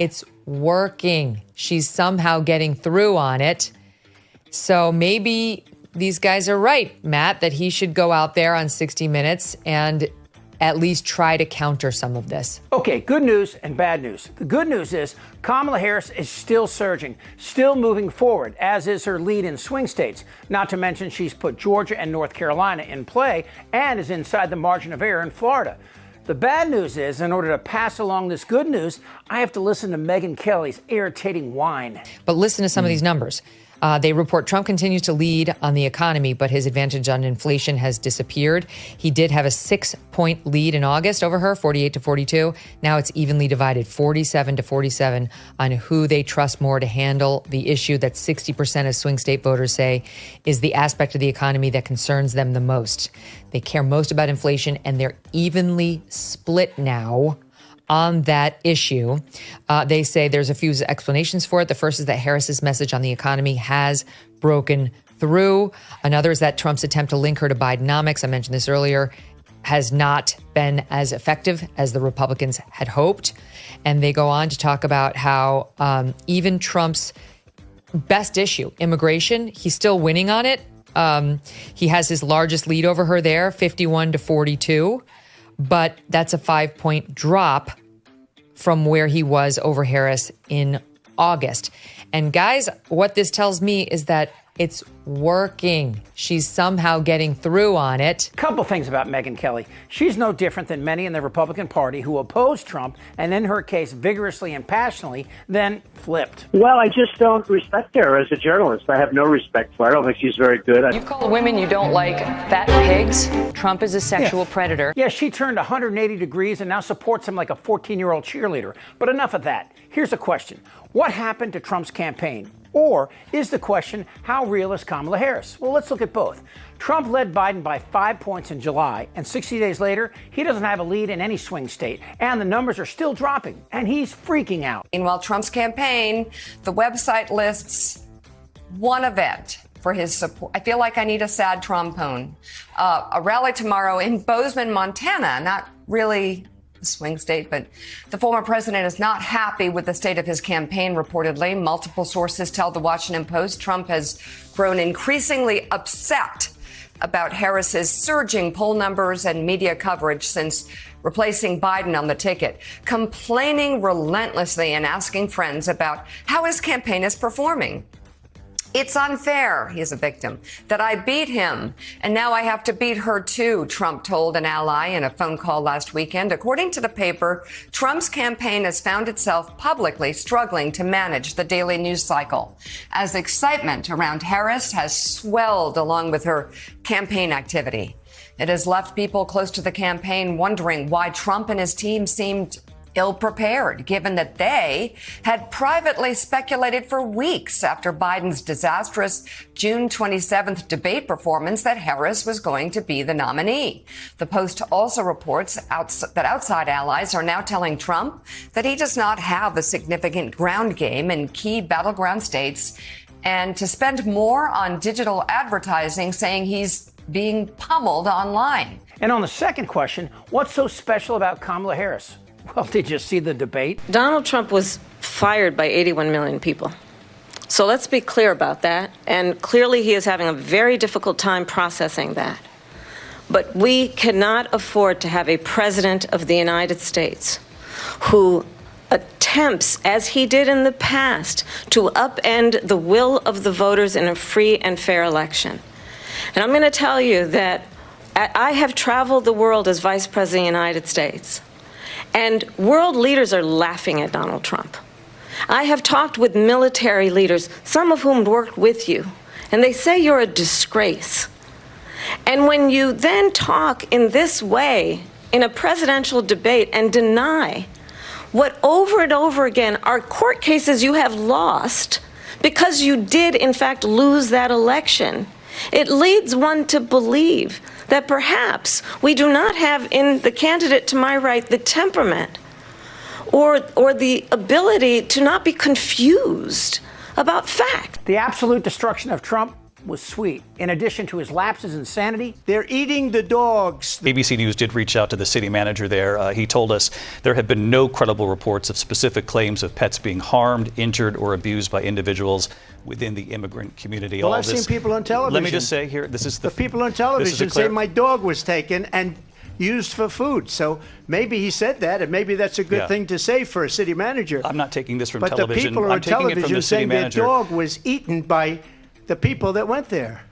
it's working. She's somehow getting through on it. So maybe these guys are right, Matt, that he should go out there on 60 Minutes and at least try to counter some of this. Okay, good news and bad news. The good news is Kamala Harris is still surging, still moving forward, as is her lead in swing states. Not to mention she's put Georgia and North Carolina in play and is inside the margin of error in Florida. The bad news is, in order to pass along this good news, I have to listen to Megyn Kelly's irritating whine. But listen to some of these numbers. They report Trump continues to lead on the economy, but his advantage on inflation has disappeared. He did have a 6-point lead in August over her, 48 to 42. Now it's evenly divided, 47 to 47, on who they trust more to handle the issue that 60% of swing state voters say is the aspect of the economy that concerns them the most. They care most about inflation, and they're evenly split now on that issue. They say there's a few explanations for it. The first is that Harris's message on the economy has broken through. Another is that Trump's attempt to link her to Bidenomics, I mentioned this earlier, has not been as effective as the Republicans had hoped. And they go on to talk about how even Trump's best issue, immigration, he's still winning on it. He has his largest lead over her there, 51 to 42. But that's a 5-point drop from where he was over Harris in August. And guys, what this tells me is that it's working. She's somehow getting through on it. Couple things about Megyn Kelly. She's no different than many in the Republican Party who opposed Trump and in her case vigorously and passionately, then flipped. Well, I just don't respect her as a journalist. I have no respect for her. I don't think she's very good. You call women you don't like fat pigs. Trump is a sexual predator. Yeah, she turned 180 degrees and now supports him like a 14-year-old cheerleader. But enough of that. Here's a question. What happened to Trump's campaign? Or is the question, how real is Kamala Harris? Well, let's look at both. Trump led Biden by 5 points in July, and 60 days later, he doesn't have a lead in any swing state, and the numbers are still dropping, and he's freaking out. Meanwhile, Trump's campaign, the website lists one event for his support. I feel like I need a sad trombone. A rally tomorrow in Bozeman, Montana, not really swing state, but the former president is not happy with the state of his campaign, reportedly. Multiple sources tell the Washington Post Trump has grown increasingly upset about Harris's surging poll numbers and media coverage since replacing Biden on the ticket, complaining relentlessly and asking friends about how his campaign is performing. It's unfair, he is a victim, that I beat him, and now I have to beat her too, Trump told an ally in a phone call last weekend. According to the paper, Trump's campaign has found itself publicly struggling to manage the daily news cycle, as excitement around Harris has swelled along with her campaign activity. It has left people close to the campaign wondering why Trump and his team seemed ill-prepared, given that they had privately speculated for weeks after Biden's disastrous June 27th debate performance that Harris was going to be the nominee. The Post also reports that outside allies are now telling Trump that he does not have a significant ground game in key battleground states and to spend more on digital advertising, saying he's being pummeled online. And on the second question, what's so special about Kamala Harris? Well, did you see the debate? Donald Trump was fired by 81 million people. So let's be clear about that. And clearly he is having a very difficult time processing that. But we cannot afford to have a president of the United States who attempts, as he did in the past, to upend the will of the voters in a free and fair election. And I'm going to tell you that I have traveled the world as Vice President of the United States. And world leaders are laughing at Donald Trump. I have talked with military leaders, some of whom worked with you, and they say you're a disgrace. And when you then talk in this way in a presidential debate and deny what over and over again are court cases you have lost because you did, in fact, lose that election, it leads one to believe that perhaps we do not have in the candidate to my right the temperament or the ability to not be confused about fact. The absolute destruction of Trump was sweet. In addition to his lapses in sanity, they're eating the dogs. ABC News did reach out to the city manager there. He told us there have been no credible reports of specific claims of pets being harmed, injured, or abused by individuals within the immigrant community. Well, I've seen people on television. Let me just say here, this is the people on television say my dog was taken and used for food. So maybe he said that, and maybe that's a good thing to say for a city manager. I'm not taking this from but television. But the people I'm on television saying their manager. dog was eaten by the people that went there.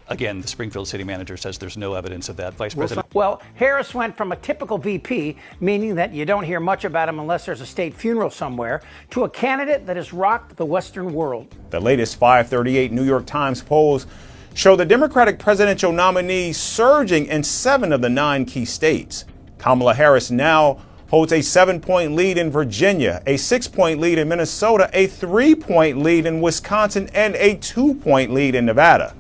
Again, the Springfield city manager says there's no evidence of that. Vice President. Well, Harris went from a typical VP, meaning that you don't hear much about him unless there's a state funeral somewhere, to a candidate that has rocked the Western world. The latest 538 New York Times polls show the Democratic presidential nominee surging in 7 of the 9 key states. Kamala Harris now holds a 7-point lead in Virginia, a 6-point lead in Minnesota, a 3-point lead in Wisconsin, and a 2-point lead in Nevada.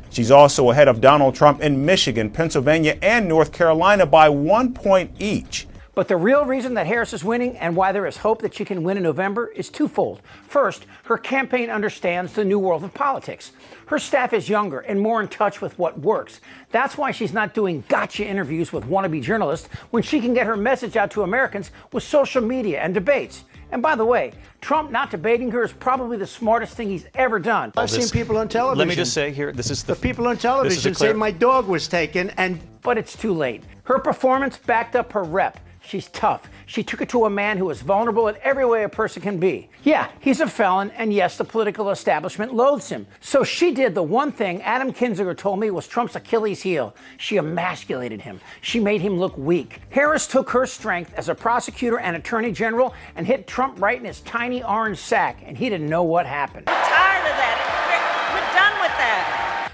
She's also ahead of Donald Trump in Michigan, Pennsylvania, and North Carolina by 1 point each. But the real reason that Harris is winning and why there is hope that she can win in November is twofold. First, her campaign understands the new world of politics. Her staff is younger and more in touch with what works. That's why she's not doing gotcha interviews with wannabe journalists when she can get her message out to Americans with social media and debates. And by the way, Trump not debating her is probably the smartest thing he's ever done. I've seen people on television. Let me just say here, this is the people on television say my dog was taken, but it's too late. Her performance backed up her rep. She's tough. She took it to a man who is vulnerable in every way a person can be. Yeah, he's a felon, and yes, the political establishment loathes him. So she did the one thing Adam Kinzinger told me was Trump's Achilles heel. She emasculated him. She made him look weak. Harris took her strength as a prosecutor and attorney general and hit Trump right in his tiny orange sack, and he didn't know what happened. I'm tired of that. We're done with that.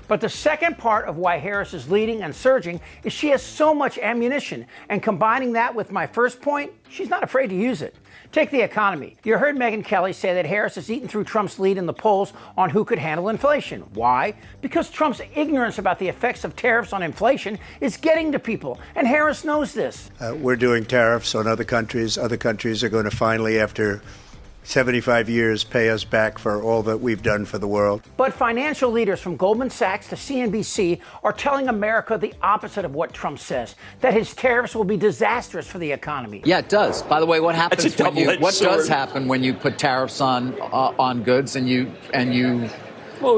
But the second part of why Harris is leading and surging is she has so much ammunition. And combining that with my first point, she's not afraid to use it. Take the economy. You heard Megyn Kelly say that Harris has eaten through Trump's lead in the polls on who could handle inflation. Why? Because Trump's ignorance about the effects of tariffs on inflation is getting to people. And Harris knows this. We're doing tariffs on other countries. Other countries are going to finally, after 75 years, pay us back for all that we've done for the world. But financial leaders from Goldman Sachs to CNBC are telling America the opposite of what Trump says, that his tariffs will be disastrous for the economy. Yeah, it does. By the way, what happens what does happen when you put tariffs on goods and you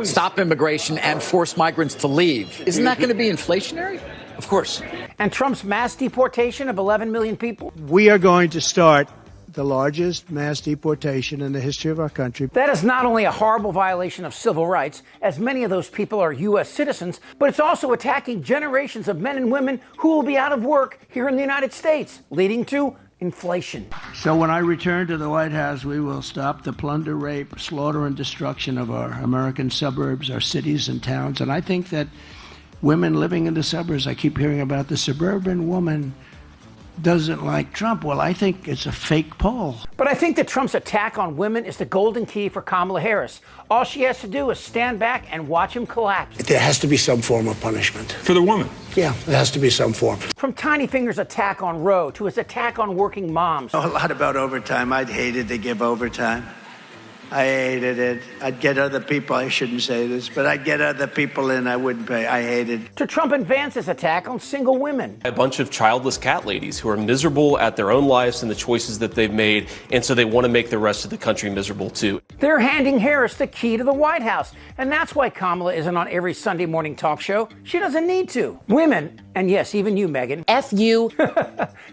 stop immigration and force migrants to leave? Isn't that going to be inflationary? Of course. And Trump's mass deportation of 11 million people? We are going to start the largest mass deportation in the history of our country. That is not only a horrible violation of civil rights, as many of those people are U.S. citizens, but it's also attacking generations of men and women who will be out of work here in the United States, leading to inflation. So when I return to the White House, we will stop the plunder, rape, slaughter, and destruction of our American suburbs, our cities and towns. And I think that women living in the suburbs, I keep hearing about the suburban woman doesn't like Trump. Well, I think it's a fake poll. But I think that Trump's attack on women is the golden key for Kamala Harris. All she has to do is stand back and watch him collapse. There has to be some form of punishment. For the woman? Yeah, there has to be some form. From Tiny Finger's attack on Roe to his attack on working moms. A lot about overtime. I'd hated to give overtime. I hated it. I'd get other people, I shouldn't say this, but I'd get other people in, I wouldn't pay. I hated. To Trump and Vance's attack on single women. A bunch of childless cat ladies who are miserable at their own lives and the choices that they've made, and so they want to make the rest of the country miserable too. They're handing Harris the key to the White House, and that's why Kamala isn't on every Sunday morning talk show. She doesn't need to. Women, and yes, even you, Megyn. F you.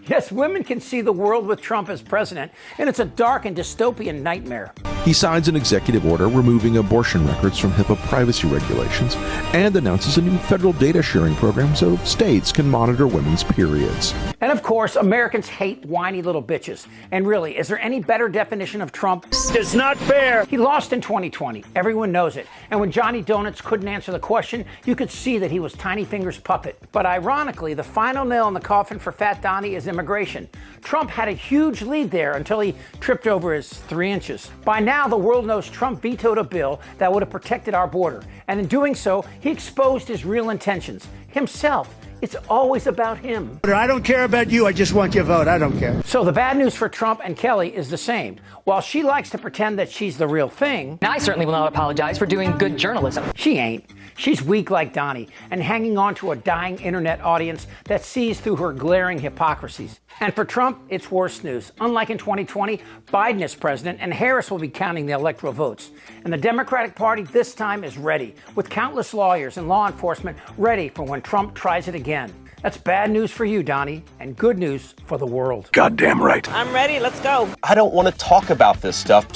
Yes, women can see the world with Trump as president, and it's a dark and dystopian nightmare. He signs an executive order removing abortion records from HIPAA privacy regulations and announces a new federal data sharing program so states can monitor women's periods. And of course, Americans hate whiny little bitches. And really, is there any better definition of Trump? It's not fair. He lost in 2020. Everyone knows it. And when Johnny Donuts couldn't answer the question, you could see that he was Tiny Finger's puppet. But ironically, the final nail in the coffin for Fat Donnie is immigration. Trump had a huge lead there until he tripped over his 3 inches. By now, the world knows Trump vetoed a bill that would have protected our border. And in doing so, he exposed his real intentions. Himself. It's always about him. I don't care about you. I just want your vote. I don't care. So the bad news for Trump and Kelly is the same. While she likes to pretend that she's the real thing, I certainly will not apologize for doing good journalism. she ain't. She's weak like Donnie and hanging on to a dying internet audience that sees through her glaring hypocrisies. And for Trump, it's worse news. Unlike in 2020, Biden is president and Harris will be counting the electoral votes. And the Democratic Party this time is ready, with countless lawyers and law enforcement ready for when Trump tries it again. That's bad news for you, Donnie, and good news for the world. Goddamn right. I'm ready. Let's go. I don't want to talk about this stuff.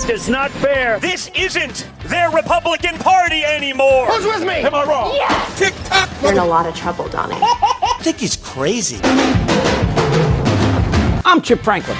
It's not fair. This isn't their Republican Party anymore. Who's with me? Am I wrong? Yes. Tick tock. You're in a lot of trouble, Donnie. I think he's crazy. I'm Chip Franklin.